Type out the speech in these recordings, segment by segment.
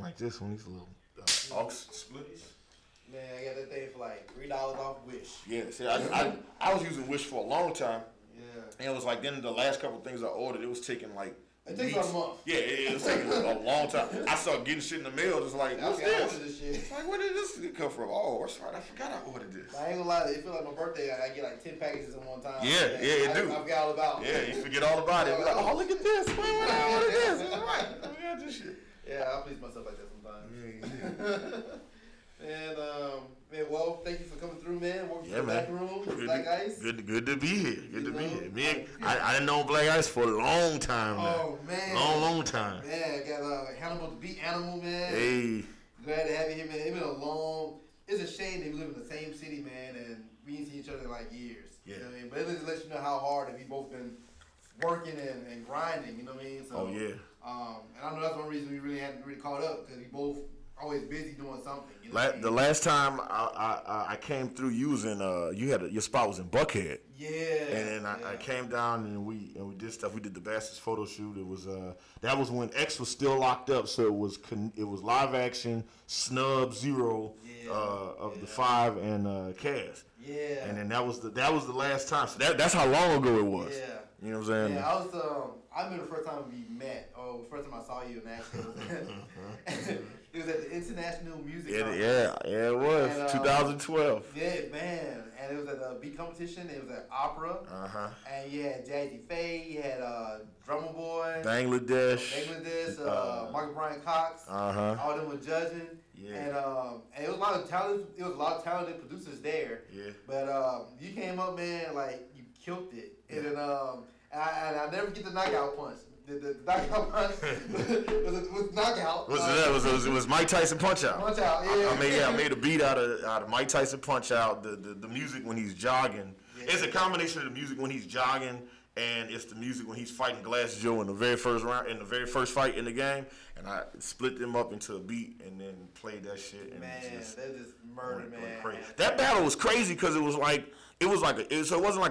like this one. These little aux splitters. Man, I got that thing for like $3 off Wish. Yeah, see, I was using Wish for a long time. Yeah. And it was like then the last couple of things I ordered, it was taking like it takes weeks. a month. Yeah, it was taking a long time. I started getting shit in the mail, just like, what's this? Shit. Like, where did this come from? Oh, that's right. I forgot I ordered this. I ain't gonna lie, it feel like my birthday. I get like 10 packages in one time. Yeah, it do. I forgot all about it. Yeah, you forget all about it. Be like, oh, look at this. Wait, what I ordered this? It's right. I got this shit. Yeah, I please myself like that sometimes. Yeah. And man, well, thank you for coming through, man. Welcome to the man. back room, Black Ice. Good to be here. Good to be here. Me, I didn't know Black Ice for a long time now. Oh man, long time. Man, I got Hannibal the Beat Animal, man. Hey, glad to have you here, man. It's been a long. It's a shame that we live in the same city, man, and we ain't seen each other in like years. Yeah. You know what I mean? But it just lets you know how hard that we both been working and grinding. You know what I mean? So, oh yeah. And I know that's one reason we really hadn't really caught up because we both always busy doing something. You know The last time I came through, you was in your spot was in Buckhead. Yeah. And then I came down and we did stuff. We did the Bastards photo shoot. It was that was when X was still locked up, so it was live action, snub zero of the 5 and Kaz. Yeah. And then that was the last time. So that's how long ago it was. Yeah. You know what I'm saying? Yeah, I remember the first time we met. Oh, the first time I saw you in Nashville. It was at the International Music Conference. Yeah, it was. And, 2012. Yeah, man. And it was at a beat competition. It was at Opera. And you had Jazzy Faye. You had Drummer Boy. Bangladesh. Mark Brian Cox. All of them were judging. Yeah. And it was a lot of talent. It was a lot of talented producers there. Yeah. But you came up, man, like you killed it. Yeah. And then I never get the knockout punch. The knockout punch was knockout. It was Mike Tyson Punch Out. Punch Out, yeah. I made a beat out of Mike Tyson Punch Out. The music when he's jogging. Yeah. It's a combination of the music when he's jogging and it's the music when he's fighting Glass Joe in the very first round, in the very first fight in the game. And I split them up into a beat and then played that shit. And man, that just murder, man. Crazy. That battle was crazy because it wasn't like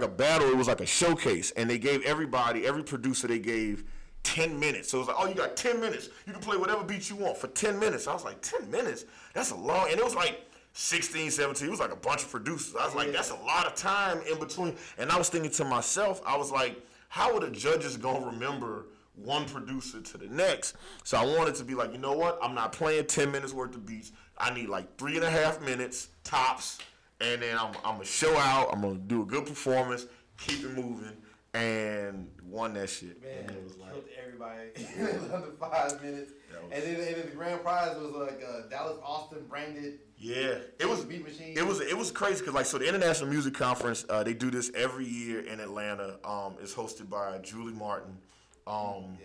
a battle. It was like a showcase, and they gave every producer they gave 10 minutes. So it was like, oh, you got 10 minutes. You can play whatever beat you want for 10 minutes. I was like, 10 minutes? That's a long, and it was like 16, 17. It was like a bunch of producers. I was like, that's a lot of time in between. And I was thinking to myself, I was like, how are the judges going to remember one producer to the next? So I wanted to be like, you know what? I'm not playing 10 minutes worth of beats. I need like 3.5 minutes tops. And then I'm going to show out. I'm going to do a good performance, keep it moving. And won that shit. Man, and it was like, killed everybody in under 5 minutes. And then the grand prize was like a Dallas Austin branded. Yeah, it was beat machine. It was crazy because so the International Music Conference they do this every year in Atlanta. It's hosted by Julie Martin. And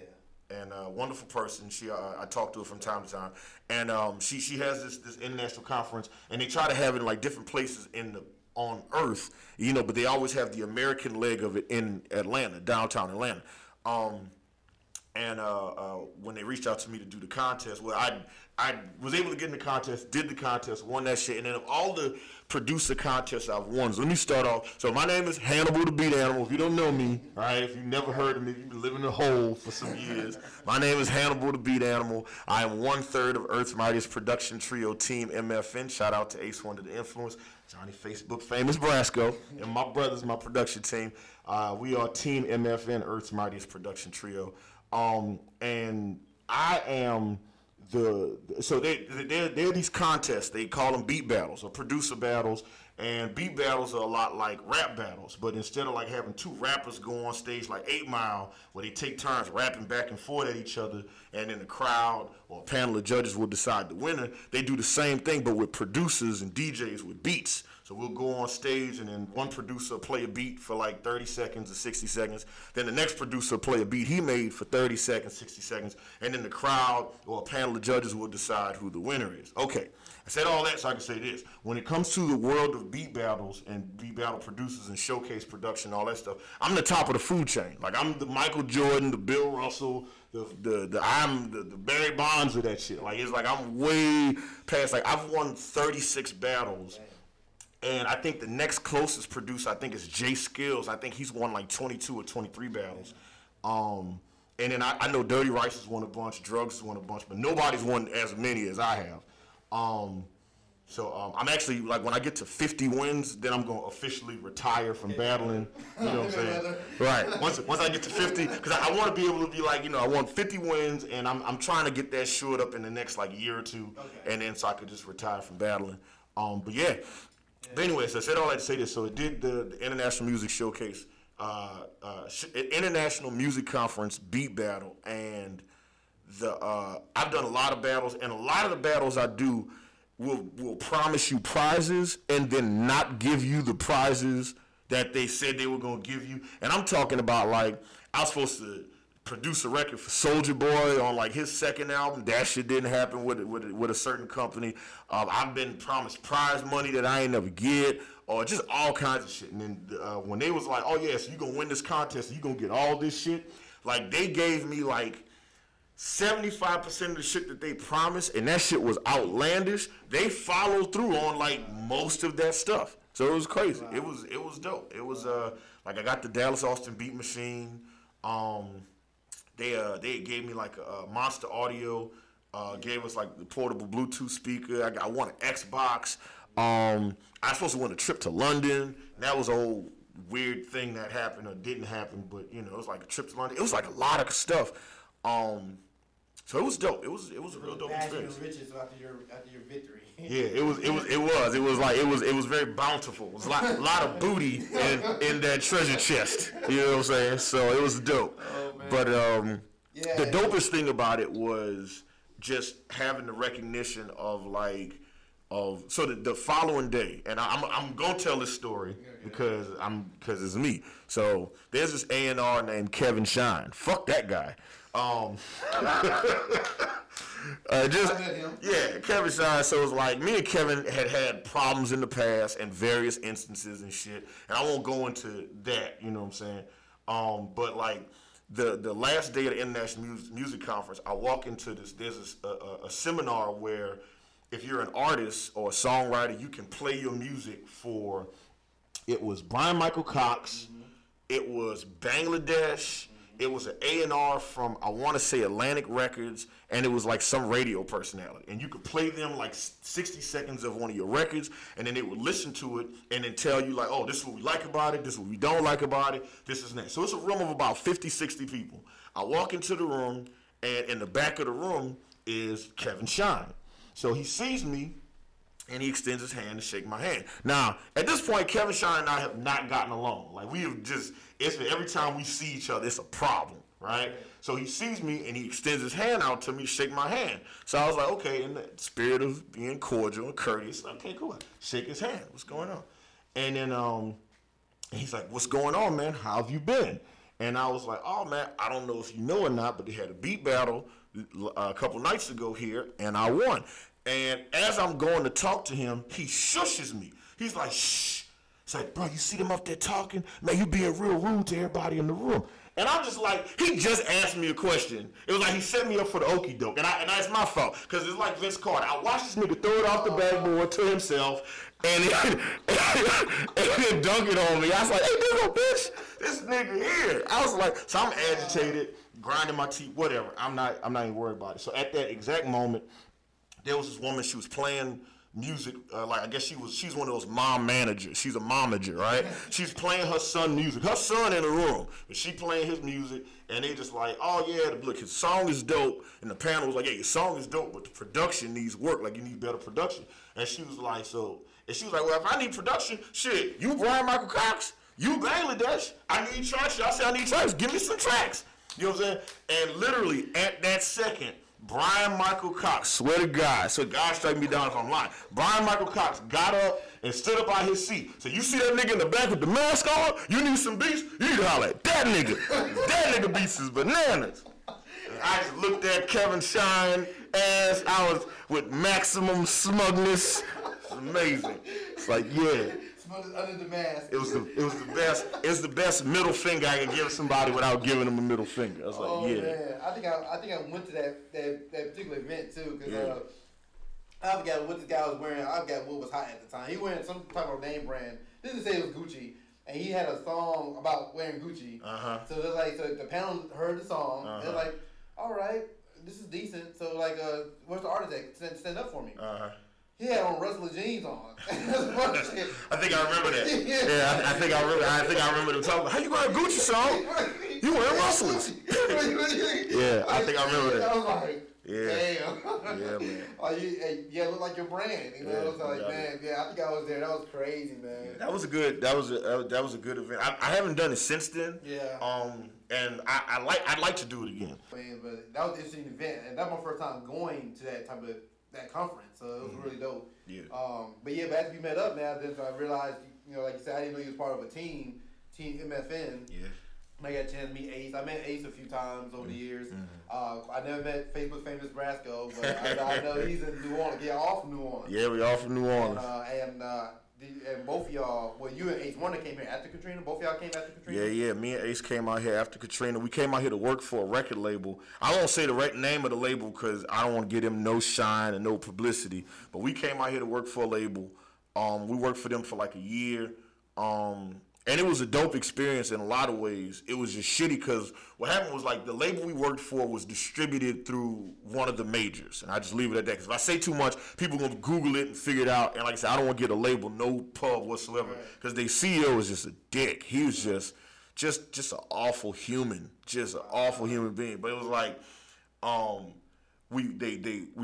a wonderful person. She I talk to her from time to time, and she has this international conference, and they try to have it in like different places on Earth, but they always have the American leg of it in Atlanta, downtown Atlanta. When they reached out to me to do the contest, well, I was able to get in the contest, did the contest, won that shit, and then of all the producer contests I've won, so let me start off. So my name is Hannibal the Beat Animal. If you don't know me, all right, if you've never heard of me, you've been living in a hole for some years. My name is Hannibal the Beat Animal. I am 1/3 of Earth's Mightiest production trio, Team MFN. Shout out to Ace One to the Influence, Johnny Facebook Famous Brasco, and my brothers, my production team. We are Team MFN, Earth's Mightiest production trio. And I am so there are these contests. They call them beat battles or producer battles. And beat battles are a lot like rap battles, but instead of like having two rappers go on stage like 8 Mile, where they take turns rapping back and forth at each other, and then the crowd or a panel of judges will decide the winner, they do the same thing, but with producers and DJs with beats. So we'll go on stage, and then one producer will play a beat for like 30 seconds or 60 seconds. Then the next producer will play a beat he made for 30 seconds, 60 seconds, and then the crowd or a panel of judges will decide who the winner is. Okay. I said all that so I can say this. When it comes to the world of beat battles and beat battle producers and showcase production, all that stuff, I'm the top of the food chain. Like I'm the Michael Jordan, the Bill Russell, I'm the Barry Bonds of that shit. Like it's like I'm way past. Like I've won 36 battles, and I think the next closest producer I think is Jay Skills. I think he's won like 22 or 23 battles. And then I know Dirty Rice has won a bunch, Drugs has won a bunch, but nobody's won as many as I have. So I'm actually, like, when I get to 50 wins, then I'm going to officially retire from battling. You know what I'm saying? Right. Once I get to 50, because I want to be able to be like, I want 50 wins, and I'm trying to get that shored up in the next, like, year or two, and then so I could just retire from battling. But yeah. But anyway, so I said all that to say this. So it did the International Music Showcase, International Music Conference beat battle, and I've done a lot of battles, and a lot of the battles I do will promise you prizes and then not give you the prizes that they said they were going to give you. And I'm talking about, like, I was supposed to produce a record for Soulja Boy on, like, his second album. That shit didn't happen with a certain company. I've been promised prize money that I ain't never get, or just all kinds of shit. And then when they was like, oh yeah, so you going to win this contest, you going to get all this shit, like, they gave me, like, 75% of the shit that they promised, and that shit was outlandish. They followed through on, like, most of that stuff. So it was crazy. Wow. It was dope. It was like, I got the Dallas Austin Beat Machine. They gave me, like, a Monster Audio. Gave us, like, the portable Bluetooth speaker. I won an Xbox. I was supposed to win a trip to London. That was a whole weird thing that happened or didn't happen, but it was like a trip to London. It was like a lot of stuff. So it was dope. It was a real dope experience. Riches after your victory. Yeah, it was very bountiful. It was a lot of booty in that treasure chest. You know what I'm saying? So it was dope. Oh, man. But the dopest thing about it was just having the recognition of, like, so the following day, and I'm gonna tell this story because it's me. So there's this A&R named Kevin Shine. Fuck that guy. Kevin Shine. So it's like me and Kevin had problems in the past and various instances and shit, and I won't go into that. You know what I'm saying? But like the last day of the International Music Conference, I walk into this. There's a seminar where if you're an artist or a songwriter, you can play your music for. It was Brian Michael Cox. Mm-hmm. It was Bangladesh. It was an A&R from, I want to say, Atlantic Records, and it was like some radio personality. And you could play them like 60 seconds of one of your records, and then they would listen to it and then tell you, like, oh, this is what we like about it, this is what we don't like about it, this is that. So it's a room of about 50, 60 people. I walk into the room, and in the back of the room is Kevin Shine. So he sees me, and he extends his hand to shake my hand. Now, at this point, Kevin Shine and I have not gotten along. Like, we have just, every time we see each other, it's a problem, right? So he sees me, and he extends his hand out to me to shake my hand. So I was like, okay, in the spirit of being cordial and courteous, okay, cool. Shake his hand. What's going on? And then he's like, what's going on, man? How have you been? And I was like, oh, man, I don't know if you know or not, but they had a beat battle a couple nights ago here, and I won. And as I'm going to talk to him, he shushes me. He's like, shh. It's like, bro, you see them up there talking? Man, you being real rude to everybody in the room. And I'm just like, he just asked me a question. It was like he set me up for the okie doke. And that's my fault. Because it's like Vince Carter. I watched this nigga throw it off the backboard to himself and then dunk it on me. I was like, hey, nigga, bitch, this nigga here. I was like, so I'm agitated, grinding my teeth, whatever. I'm not even worried about it. So at that exact moment, there was this woman, she was playing music, like I guess she's one of those mom managers. She's a momager, right? She's playing her son music. Her son in the room, and she playing his music, and they just like, oh yeah, look, his song is dope. And the panel was like, yeah, your song is dope, but the production needs work. Like, you need better production. And she was like, well, if I need production, shit, you Brian Michael Cox, you Bangladesh, I need tracks. Y'all say I need tracks. Give me some tracks. You know what I'm saying? And literally at that second, Brian Michael Cox, swear to God, so God strike me down if I'm lying. Brian Michael Cox got up and stood up out his seat. So you see that nigga in the back with the mask on? You need some beats? You need to holler at that nigga. That nigga beats is bananas. And I just looked at Kevin Shine as I was with maximum smugness. It's amazing. It's like, yeah. Under the mask. It was the best. It was the best middle finger I could give somebody without giving them a middle finger. I was like, yeah. Man. I think I went to that particular event too, because I forgot what this guy was wearing. I forgot what was hot at the time. He wearing some type of name brand. Didn't say it was Gucci. and he had a song about wearing Gucci. So they're like, so the panel heard the song, and they're like, all right, this is decent. So like, where's the artist at? Stand up for me. He had on Russell jeans on. I think I remember that. Yeah, I think I remember them talking. How you wearing a Gucci song? You wearing Russells? Yeah, I think I remember that. I was like, yeah. Damn. Yeah, man. Yeah, look like your brand. You know, I was like, man, yeah, I think I was there. That was crazy, man. That was a good event. I haven't done it since then. Yeah. And I'd like to do it again. Man, but that was an interesting event, and that was my first time going to that type of conference, so it was really dope. Yeah. But after we met up, now then I realized, like you said, I didn't know you was part of a team MFN. Yeah. I got a chance to meet Ace. I met Ace a few times over the years. I never met Facebook famous Brasco, but I know he's in New Orleans. Yeah, all from New Orleans. Yeah, we all from New Orleans. And both of y'all, well, you and Ace, one that came here after Katrina. Both of y'all came after Katrina. Yeah. Me and Ace came out here after Katrina. We came out here to work for a record label. I won't say the right name of the label because I don't want to give them no shine and no publicity. But we came out here to work for a label. We worked for them for like a year. And it was a dope experience in a lot of ways. It was just shitty because what happened was like the label we worked for was distributed through one of the majors. And I just leave it at that because if I say too much, people are going to Google it and figure it out. And like I said, I don't want to get a label, no pub whatsoever. Because their CEO was just a dick. He was just an awful human. Just an awful human being. But it was like we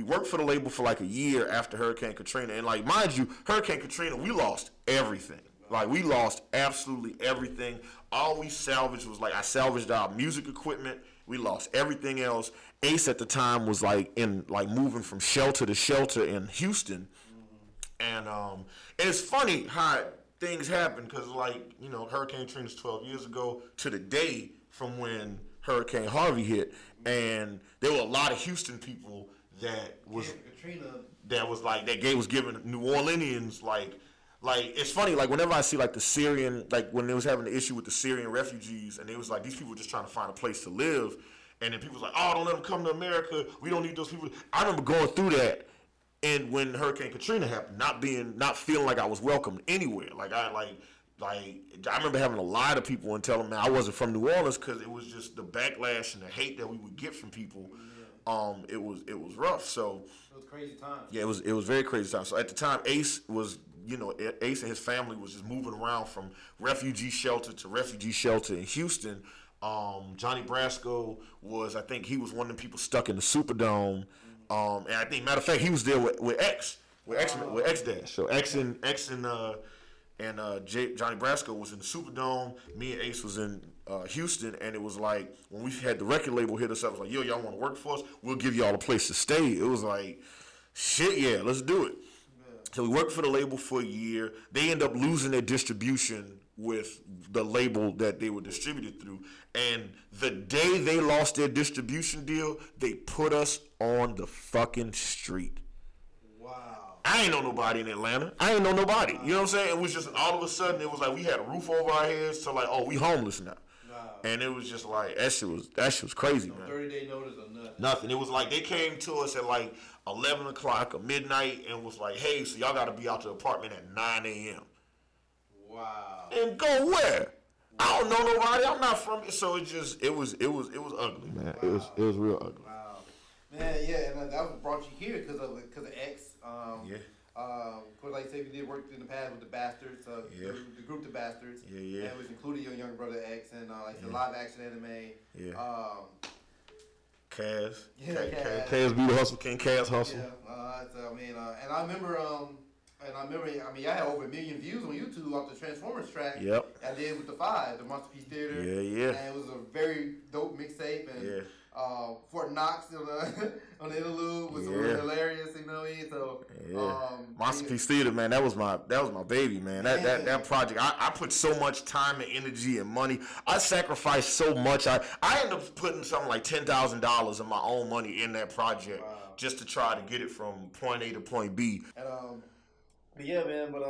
worked for the label for like a year after Hurricane Katrina. And like, mind you, Hurricane Katrina, we lost everything. Like, we lost absolutely everything. All we salvaged was, like, I salvaged our music equipment. We lost everything else. Ace at the time was, like, moving from shelter to shelter in Houston. And it's funny how things happen because, like, Hurricane Katrina's 12 years ago to the day from when Hurricane Harvey hit. And there were a lot of Houston people that was giving New Orleanians, like, it's funny, like, whenever I see, like, the Syrian, like, when they was having the issue with the Syrian refugees, and it was like, these people were just trying to find a place to live, and then people was like, oh, don't let them come to America, we don't need those people. I remember going through that, and when Hurricane Katrina happened, not feeling like I was welcomed anywhere. I remember having to lie to people and tell them, man, I wasn't from New Orleans, because it was just the backlash and the hate that we would get from people. It was rough, so. It was crazy times. Yeah, it was very crazy times. So at the time, Ace and his family was just moving around from refugee shelter to refugee shelter in Houston. Johnny Brasco I think he was one of the people stuck in the Superdome. And I think, matter of fact, he was there with X Dash. So X and Johnny Brasco was in the Superdome. Me and Ace was in Houston, and it was like when we had the record label hit us up, it was like, yo, y'all want to work for us? We'll give y'all a place to stay. It was like, shit, yeah, let's do it. So we worked for the label for a year. They end up losing their distribution with the label that they were distributed through. And the day they lost their distribution deal, they put us on the fucking street. Wow. I ain't know nobody in Atlanta. I ain't know nobody. You know what I'm saying? It was just all of a sudden, it was like we had a roof over our heads to like, oh, we homeless now. And it was just like, that shit was crazy, man. 30-day notice or nothing. Nothing. It was like they came to us at like 11 o'clock or midnight and was like, hey, so y'all got to be out to the apartment at 9 a.m. Wow. And go where? I don't know nobody. I'm not from it. So it was ugly, man. Wow. It was real ugly. Wow. Man, yeah, and that was brought you here because of X. Yeah. Cause like I said, we did work in the past with the Bastards, the group The Bastards. Yeah. And it was including your younger brother X and the live action anime. Yeah. Kaz. Kaz. Kaz be the Hustle King. Kaz Hustle. Yeah. And I remember, I had over 1 million views on YouTube off the Transformers track. Yep. I did with the Five, the Monster Peace Theater. Yeah. And it was a very dope mixtape. And Fort Knox on the interlude was really hilarious. You know what I mean? So Monster Peace Theater, man, that was my baby, man. That project, I put so much time and energy and money. I sacrificed so much. I ended up putting something like $10,000 of my own money in that project just to try to get it from point A to point B. And but yeah, man. But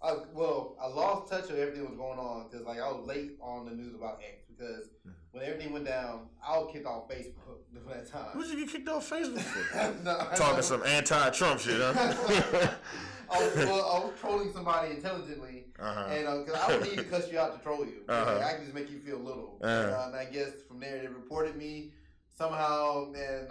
I I lost touch of everything that was going on because like I was late on the news about X because when everything went down, I was kicked off Facebook for that time. What did you get kicked off Facebook for? No, talking some anti-Trump shit, huh? I was trolling somebody intelligently, and because I don't need to cuss you out to troll you. I can just make you feel little. And I guess from there they reported me somehow, and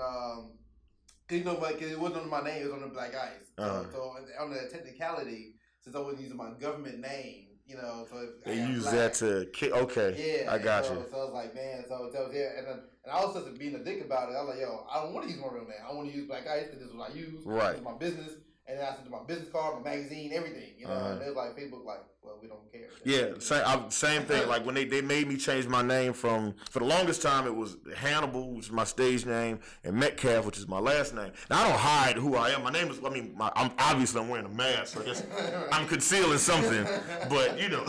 you know, but it wasn't under my name; it was under Black Ice. So on the technicality, since I wasn't using my government name, you know, so they use that to kick. Okay, yeah, I got you. So I was like, man, so that was there, and I was just being a dick about it. I was like, yo, I don't want to use my real name. I want to use Black Ice because this is what I use. Right. This is my business. And then I sent my business card, my magazine, everything. You know, and they're like, Facebook, like, well, we don't care. Yeah, same thing. Like when they made me change my name for the longest time, it was Hannibal, which is my stage name, and Metcalf, which is my last name. Now I don't hide who I am. My name is. I mean, I'm wearing a mask, so I guess I'm concealing something. But you know.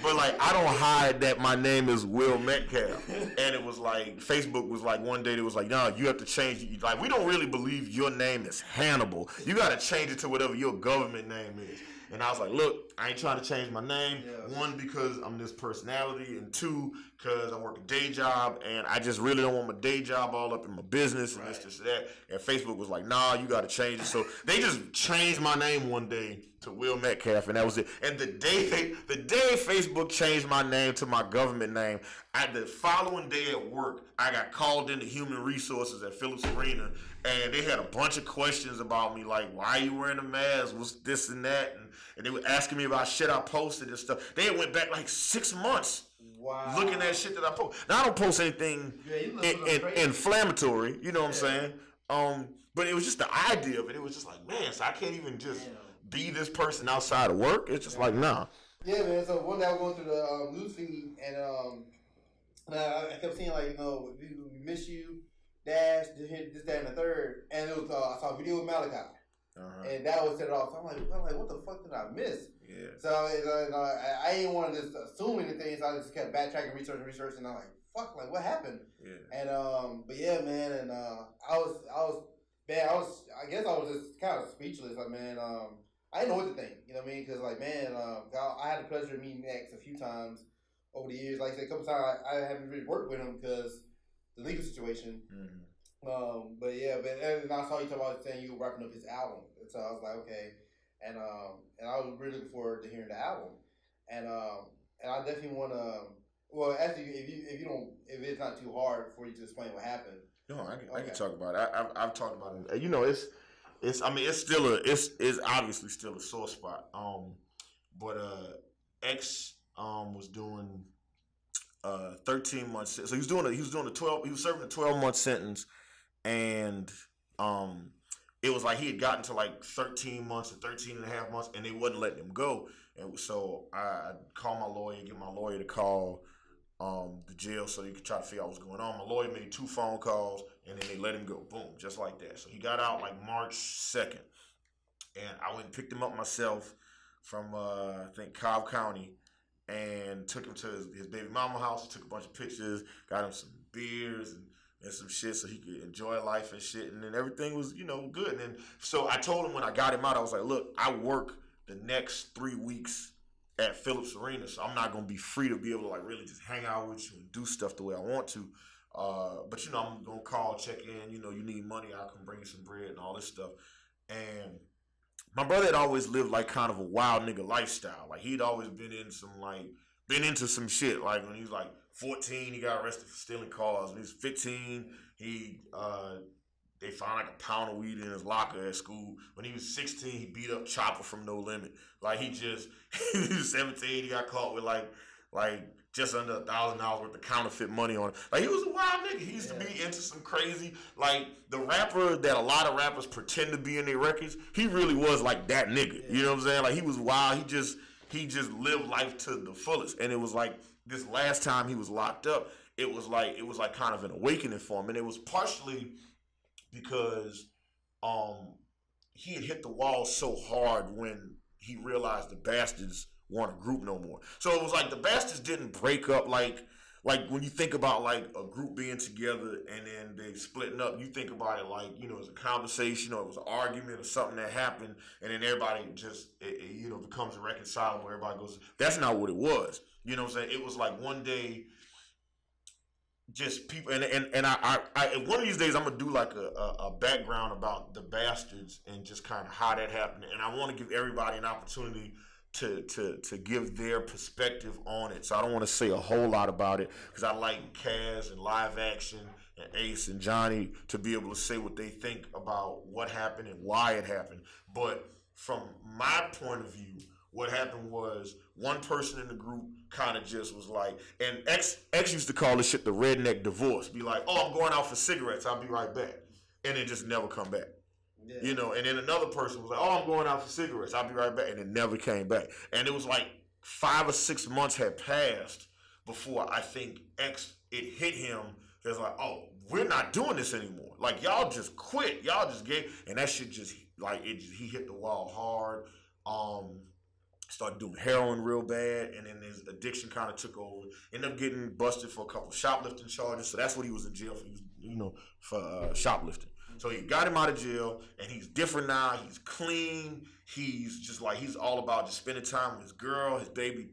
But like I don't hide that my name is Will Metcalf, and it was like Facebook was like one day they was like, no, you have to change it. Like we don't really believe your name is Hannibal. You got to change it to whatever your government name is. And I was like, look, I ain't trying to change my name. Yeah. One, because I'm this personality, and two, because I work a day job, and I just really don't want my day job all up in my business and this, that. And Facebook was like, nah, you got to change it. So they just changed my name one day to Will Metcalf, and that was it. And the day Facebook changed my name to my government name, the following day at work, I got called into human resources at Phillips Arena, and they had a bunch of questions about me, like, why are you wearing a mask? What's this and that? And they were asking me about shit I posted and stuff. They went back like 6 months. Wow. Looking at shit that I post. Now I don't post anything inflammatory, you know what I'm saying? But it was just the idea of it. It was just like, man, so I can't even just be this person outside of work. It's just like, nah. Yeah, man. So one day I was going through the news feed, and I kept seeing like, you know, we miss you, Dash, this, that, and the third, and it was I saw a video with Malachi. And that was set it off. So I'm like, what the fuck did I miss? Yeah. So I didn't want to just assume anything, so I just kept backtracking, research, and I'm like, fuck, like what happened? Yeah. And but yeah, man, and I guess I was just kind of speechless. Like, man, I didn't know what to think. You know what I mean? Because like, man, I had the pleasure of meeting X a few times over the years. Like I said, a couple times I haven't really worked with him because the legal situation. Mm-hmm. But and I saw you talk about saying you were wrapping up his album, so I was like, okay, and I was really looking forward to hearing the album, and I definitely want to. Well, actually, if it's not too hard for you to explain what happened. No, I can talk about it. I've talked about it. You know, it's obviously still a sore spot. But X was doing 13 months. So he was serving a 12-month sentence. And it was like he had gotten to like 13 months or 13 and a half months, and they wouldn't let him go. And so I called my lawyer, get my lawyer to call the jail so they could try to figure out what's going on. My lawyer made 2 phone calls, and then they let him go. Boom, just like that. So he got out like March 2nd. And I went and picked him up myself from, I think, Cobb County, and took him to his baby mama house, took a bunch of pictures, got him some beers and some shit so he could enjoy life and shit, and then everything was, you know, good. And then so I told him when I got him out, I was like, look, I work the next 3 weeks at Phillips Arena, so I'm not gonna be free to be able to like really just hang out with you and do stuff the way I want to. But you know, I'm gonna call, check in, you know, you need money, I can bring you some bread and all this stuff. And my brother had always lived like kind of a wild nigga lifestyle. Like he'd always been into some shit. Like when he was like 14, he got arrested for stealing cars. When he was 15, they found like a pound of weed in his locker at school. When he was 16, he beat up Chopper from No Limit. Like he was 17, he got caught with like just under $1,000 worth of counterfeit money on it. Like he was a wild nigga. He used to be into some crazy, like the rapper that a lot of rappers pretend to be in their records. He really was like that nigga. Yeah. You know what I'm saying? Like he was wild. He just lived life to the fullest. And it was like this last time he was locked up, it was like kind of an awakening for him. And it was partially because he had hit the wall so hard when he realized the Bastards weren't a group no more. So it was like the Bastards didn't break up like like when you think about like a group being together and then they splitting up, you think about it like, you know, it's a conversation or it was an argument or something that happened, and then everybody just you know, becomes irreconcilable. Everybody goes. That's not what it was. You know what I'm saying? It was like one day, just people, and I one of these days I'm gonna do like a background about the Bastards and just kind of how that happened, and I want to give everybody an opportunity to give their perspective on it. So I don't want to say a whole lot about it because I like Kaz and Live Action and Ace and Johnny to be able to say what they think about what happened and why it happened. But from my point of view, what happened was one person in the group kind of just was like, and X used to call this shit the redneck divorce. Be like, oh, I'm going out for cigarettes. I'll be right back. And then just never come back. Yeah. You know, and then another person was like, oh, I'm going out for cigarettes. I'll be right back. And it never came back. And it was like 5 or 6 months had passed before I think it hit him. It's like, oh, we're not doing this anymore. Like, y'all just quit. Y'all just gave. And that shit just, like, he hit the wall hard. Started doing heroin real bad. And then his addiction kind of took over. Ended up getting busted for a couple of shoplifting charges. So that's what he was in jail for, you know, for shoplifting. So he got him out of jail, and he's different now. He's clean. He's just like, he's all about just spending time with his girl, his baby,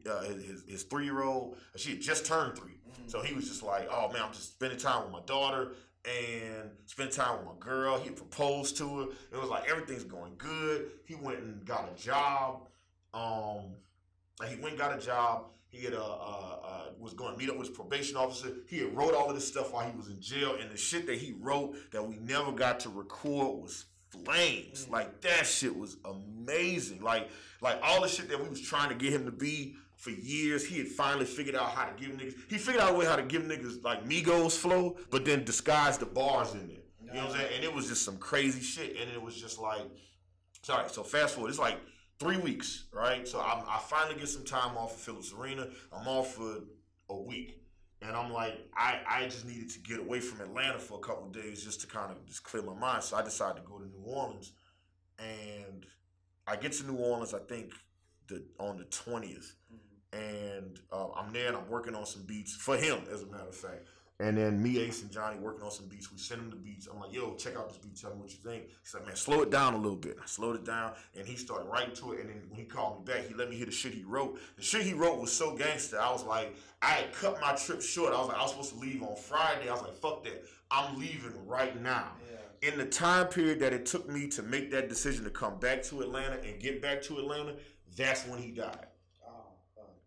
his 3-year-old. She had just turned 3. Mm-hmm. So he was just like, oh, man, I'm just spending time with my daughter and spending time with my girl. He proposed to her. It was like everything's going good. He went and got a job. He had was going to meet up with his probation officer. He had wrote all of this stuff while he was in jail, and the shit that he wrote that we never got to record was flames. Like, that shit was amazing. Like all the shit that we was trying to get him to be for years, he had finally figured out how to give niggas. He figured out a way how to give niggas like Migos flow, but then disguise the bars in there. You know what I'm saying? And it was just some crazy shit, and it was just like, sorry. So fast forward, it's like 3 weeks, right? So I finally get some time off of Phillips Arena. I'm off for a week. And I'm like, I just needed to get away from Atlanta for a couple of days just to kind of just clear my mind. So I decided to go to New Orleans. And I get to New Orleans, I think, on the 20th. Mm-hmm. And I'm there and I'm working on some beats for him, as a matter of fact. And then me, Ace, and Johnny working on some beats. We send him the beats. I'm like, yo, check out this beat. Tell me what you think. He's like, man, slow it down a little bit. I slowed it down, and he started writing to it. And then when he called me back, he let me hear the shit he wrote. The shit he wrote was so gangster. I was like, I had cut my trip short. I was like, I was supposed to leave on Friday. I was like, fuck that. I'm leaving right now. Yeah. In the time period that it took me to make that decision to come back to Atlanta and get back to Atlanta, that's when he died.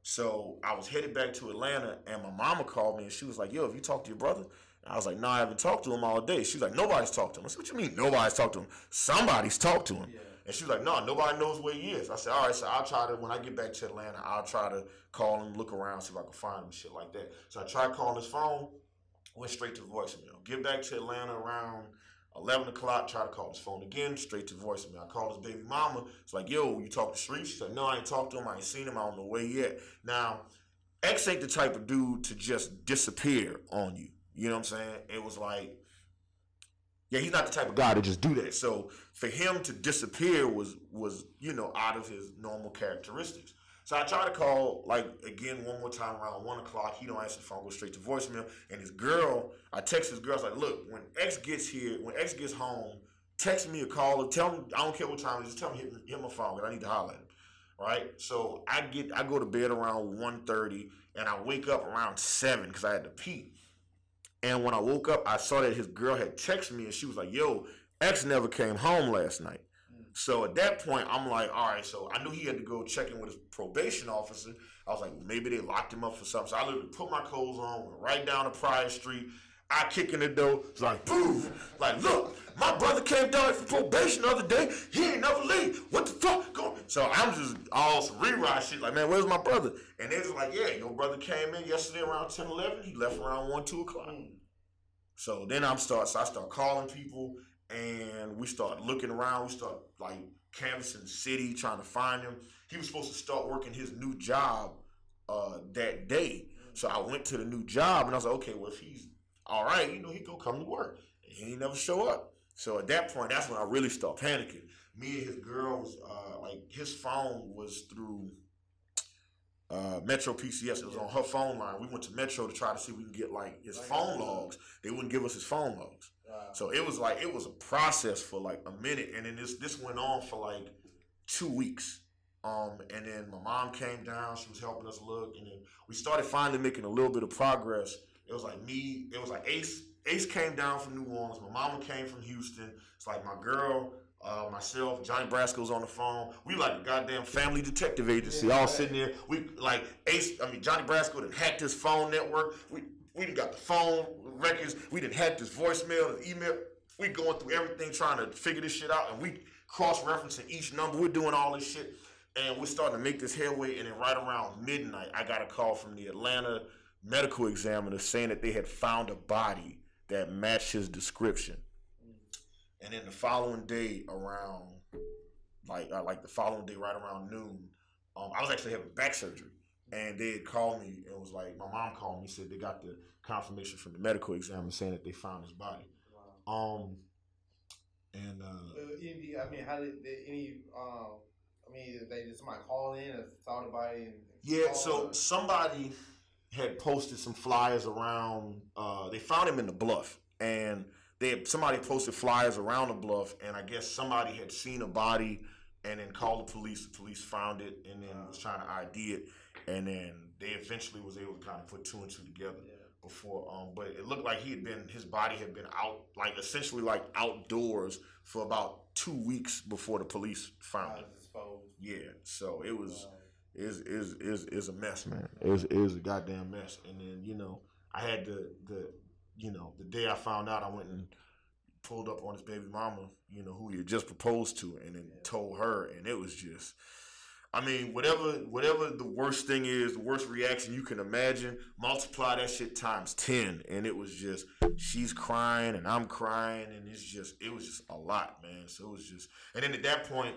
So I was headed back to Atlanta, and my mama called me, and she was like, yo, have you talked to your brother? And I was like, no, I haven't talked to him all day. She was like, nobody's talked to him. I said, what you mean nobody's talked to him? Somebody's talked to him. Yeah. And she was like, no, nobody knows where he is. I said, all right, so I'll try to, when I get back to Atlanta, I'll try to call him, look around, see if I can find him and shit like that. So I tried calling his phone, went straight to voicemail. Get back to Atlanta around 11 o'clock, try to call his phone again, straight to voicemail. I called his baby mama. It's like, yo, you talk to Sharif? She said, no, I ain't talked to him. I ain't seen him. I don't know where he at. Now, X ain't the type of dude to just disappear on you. You know what I'm saying? It was like, yeah, he's not the type of guy to just do that. So for him to disappear was you know, out of his normal characteristics. So I tried to call, like, again, one more time around 1 o'clock. He don't answer the phone, go straight to voicemail. And his girl, I text his girl, I was like, look, when X gets home, text me or call or tell him, I don't care what time it is, just tell him hit my phone, because I need to holler at him. Right? So I go to bed around 1:30, and I wake up around 7 because I had to pee. And when I woke up, I saw that his girl had texted me, and she was like, yo, X never came home last night. So at that point, I'm like, all right, so I knew he had to go check in with his probation officer. I was like, well, maybe they locked him up for something. So I literally put my clothes on, went right down to Pryor Street. I kick in the door. It's like, boom. Like, look, my brother came down for probation the other day. He ain't never leave. What the fuck going? So I'm just all some rewrite shit. Like, man, where's my brother? And they're just like, yeah, your brother came in yesterday around 10, 11. He left around 1, 2 o'clock. So then I start calling people, and we start looking around. We start, like, canvassing the city, trying to find him. He was supposed to start working his new job that day. So I went to the new job, and I was like, okay, well, if he's all right, you know, he gonna come to work. And he ain't never show up. So at that point, that's when I really start panicking. Me and his girl was, like, his phone was through Metro PCS. It was on her phone line. We went to Metro to try to see if we can get like his phone logs. They wouldn't give us his phone logs. So it was a process for like a minute, and then this went on for like 2 weeks. And then my mom came down. She was helping us look, and then we started finally making a little bit of progress. It was like me. It was like Ace. Ace came down from New Orleans. My mama came from Houston. It's like my girl, myself, Johnny Brasco's on the phone. We like a goddamn family detective agency, all sitting there. We like Johnny Brasco done hacked his phone network. We done got the phone records. We done hacked his voicemail and email. We going through everything trying to figure this shit out, and we cross-referencing each number. We're doing all this shit, and we're starting to make this headway. And then right around midnight, I got a call from the Atlanta medical examiner saying that they had found a body that matched his description. And then the following day around, like the following day right around noon, I was actually having back surgery. And they had called me and was like, my mom called me, said they got the confirmation from the medical examiner saying that they found his body. Wow. Did somebody call in and saw the body? So somebody had posted some flyers around. They found him in the Bluff, and somebody posted flyers around the Bluff, and I guess somebody had seen a body and then called the police. The police found it and then was trying to ID it, and then they eventually was able to kind of put two and two together. Before, but it looked like his body had been out, like essentially like outdoors for about 2 weeks before the police found it. Yeah, so it was is a mess, man. It was a goddamn mess. And then I had the day I found out, I went and pulled up on his baby mama, who he had just proposed to, and then told her, and it was just. I mean, whatever the worst thing is, the worst reaction you can imagine, multiply that shit times 10. And it was just, she's crying and I'm crying, and it was just a lot, man. So it was just, and then at that point,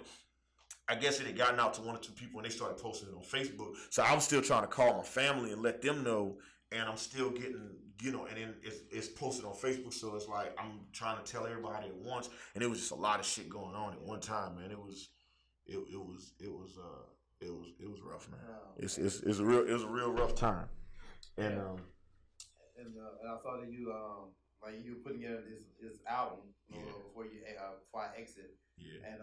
I guess it had gotten out to one or two people and they started posting it on Facebook. So I was still trying to call my family and let them know, and I'm still getting, and then it's posted on Facebook. So it's like, I'm trying to tell everybody at once. And it was just a lot of shit going on at one time, man. It was rough, man. It's a real rough time, and I saw that you you put together this album before I exit. Yeah.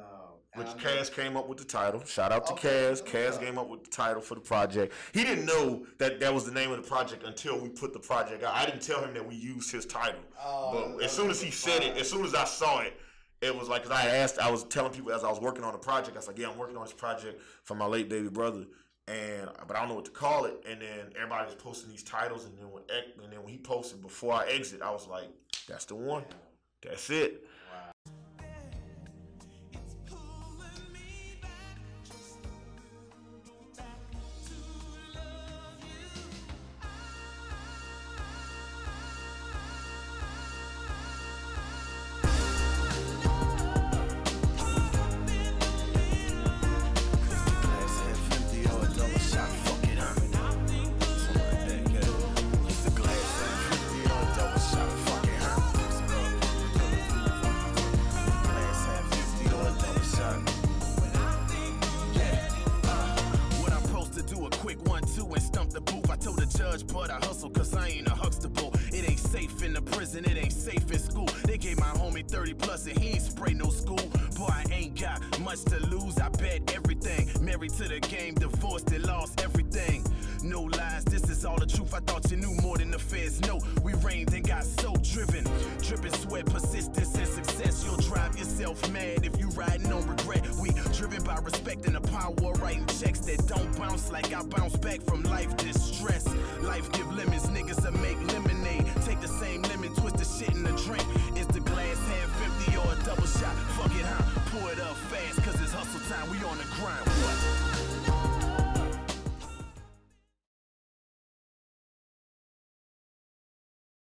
Which Kaz came up with the title. Shout out to Kaz. Kaz came up with the title for the project. He didn't know that was the name of the project until we put the project out. I didn't tell him that we used his title, but as soon as he said it, as soon as I saw it. It was like, cause I was telling people as I was working on the project, I was like, yeah, I'm working on this project for my late baby brother, but I don't know what to call it. And then everybody was posting these titles, and then when he posted before I exit, I was like, that's the one, that's it. But I hustle cause I ain't a Huxtable. It ain't safe in the prison, it ain't safe in school. They gave my homie 30 plus and he ain't spray no school. Boy, I ain't got much to lose, I bet everything. Married to the game, divorced and lost everything. No lies, this is all the truth. I thought you knew more than the feds know. We reigned and got so driven. Dripping sweat, persistence and success. You'll drive yourself mad if you riding on regret. We driven by respect and the power of writing checks that don't bounce like I bounce back from life distress. Life give lemons, niggas that make lemonade. Take the same lemon, twist the shit in the drink. Is the glass half empty or a double shot? Fuck it, huh? Pour it up fast, cause it's hustle time, we on the grind.